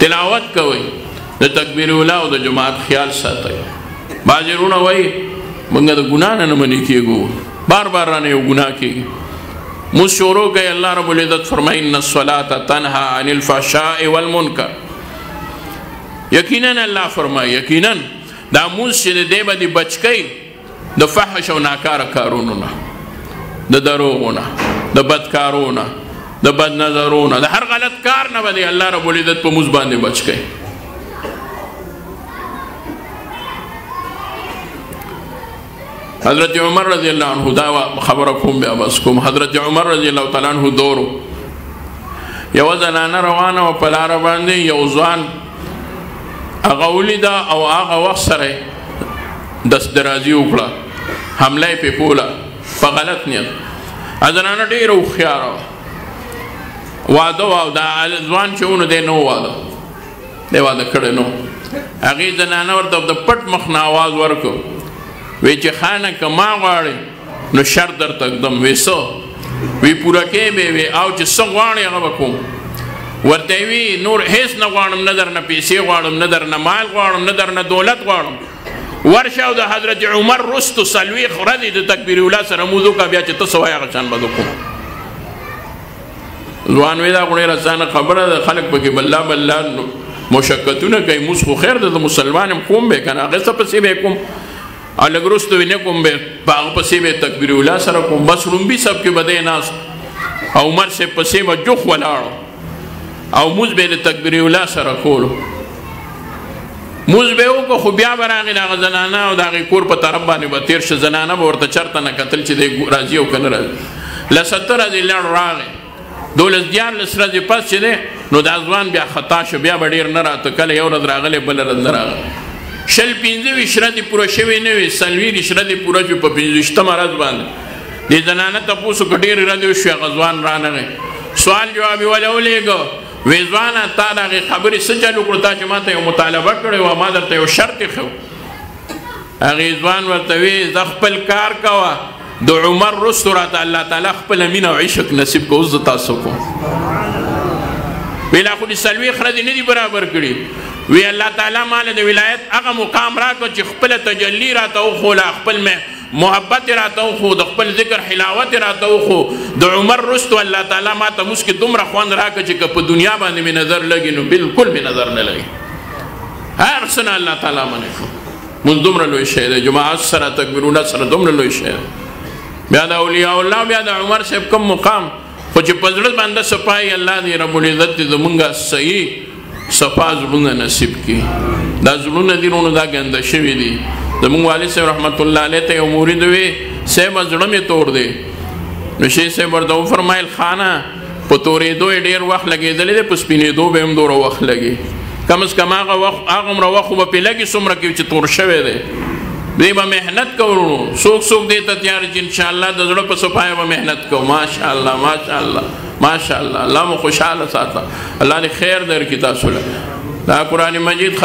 تلاوت کوئ د تکبیر اولا او د جماعت خیال ساتئ بعضې وروڼه وایي موږ د ګناه نه منې کېږو بار بار رانه یو ګناه کېږي مونځ شروع کوي الله رب العزت فرمایي ان الصلاة تنهى عن الفحشاء والمنکر یقینا الله فرمایي یقینا دا مونځ چې دی به دې بچ کوي د فحش او ناکاره کارونو نه د دروغو نه د بدکارو نه د بد نظرو نه د هر غلط کار نه به دې الله رب العزت په مونځ باندې بچ کوي حضرت عمر رضی اللہ عنہ دا خبر کوم بیا بس کوم حضرت عمر رضی اللہ تعالی عنہ دورو یو زنانه روانه و په لاره باندې یو ځوان هغه ولیده او هغه وخت سره دستدرازي وکړه حمله یې پې کوله په غلط نیت زنانه ډېره هوښیاره وه واده و او دا ځوان چې و نو دی نه و واده دی واده کړی نه و هغې زنانه ورته د پټ مخ نه آواز ورکړو وی چې خانه که ما غواړې نو شر درته ږدم وی څه وی پوره کې به وی او چې څه غواړې هغه به کوم ورته وی نور هیڅ نه غواړم نه درنه پیسې غواړم نه درنه مال غواړم نه درنه دولت غواړم ورشه او د حضرت عمر رستو څلوېښت ورځې د تکبیر اولا سره مونځ وکړه بیا چې ته څه وایې هغه شان به وکړو ځوان وی دا خو ډېره اسانه خبره ده خلک پکې بله بله مشقتونه کوي مونځ خو خیر ده د مسلمان یم کوم به که نه هغې څه پسې به یې کوم او لږ وروسته وی نه کوم به په هغه پسې به یې تکبیر اولا سره کوم بس لومبي صف کې به دی ناست او عمر صاحب پسې به جوخ ولاړو او مونځ به یې د تکبیر اولا سره کولو مونځ به یې وکړو خو بیا به راغی د هغه زنانه او د هغې کور په طرف باندې به تېر شه زنانه به ورته چېرته نه کتل چې دی راځي او که نه راځي له 70 ورځې لړ راغی 12-14 ورځې پس چې دی نو دا ځوان بیا خطا شو بیا به ډېر نه راته کله یو ورځ راغلی بله ورځ نه راغلی 15 ورځې پوره شوې نه وې 40 ورځې پوره شوې په 25مه ورځ باندې دې زنانه تپوس وکړه ډېرې ورځې وشوې هغه ځوان رانغی سوال جواب یې ولې ولېږه وی ځوانه تا د هغې خبرې څه چل وکړو تا چې ما ته یو مطالبه کړې وه ما درته یو شرط ایښی و هغې ځوان ورته وی زه خپل کار کوه د عمر رستو راته الله تعالی خپله مینه او عشق نصیب که اوس زه تاسو کوم وی لا خو دې 40 ورځې نه دي برابر کړي وی الله تعالی ماله د ولایت هغه مقام راکړه چې خپله تجلی راته وښوله خپل محبت راته وښو د خپل ذکر حلاوت راته وښو د عمر رستو الله تعالی ما ته موس کې دومره خوند راکړه چې که په دنیا باندې مې نظر لګي نو بلکل مې نظر نه لګي هر څه نه الله تعالی منې کړو مونځ دومره لوی شی دی جماعت سره تکبیرونه سره دومره لوی شی دی بیا د اولیاء الله بیا د عمر صاحب کوم مقام خو چې په زړه باندې صفایي الله دې رب العزت دې زمونږ صحیح صفا زړونه نصیب کړي دا زړونه دي نو دا ګنده شوي دي زمونږ والد صاحب رحمت الله علیه ته یو مرید وی صاحب زړه مې توړ دی نو شیخ صاحب ورته وفرمایل خانه په تورېدو یې ډېر وخت لګېدلی دی په سپینېدو به هم دومره وخت لګي کم از کم هغومره وخت خو به پرې لګي څومره کې چې تور شوی دی دوی به محنت کوو څوک څوک دې ته تیار چې انشاءالله د زړه په صفایه به محنت کوو ماشاءالله ماشاءالله ماشاءالله الله مو خوشحاله ساته الله دې خیر درکړي تاسو له دا قرآن مجید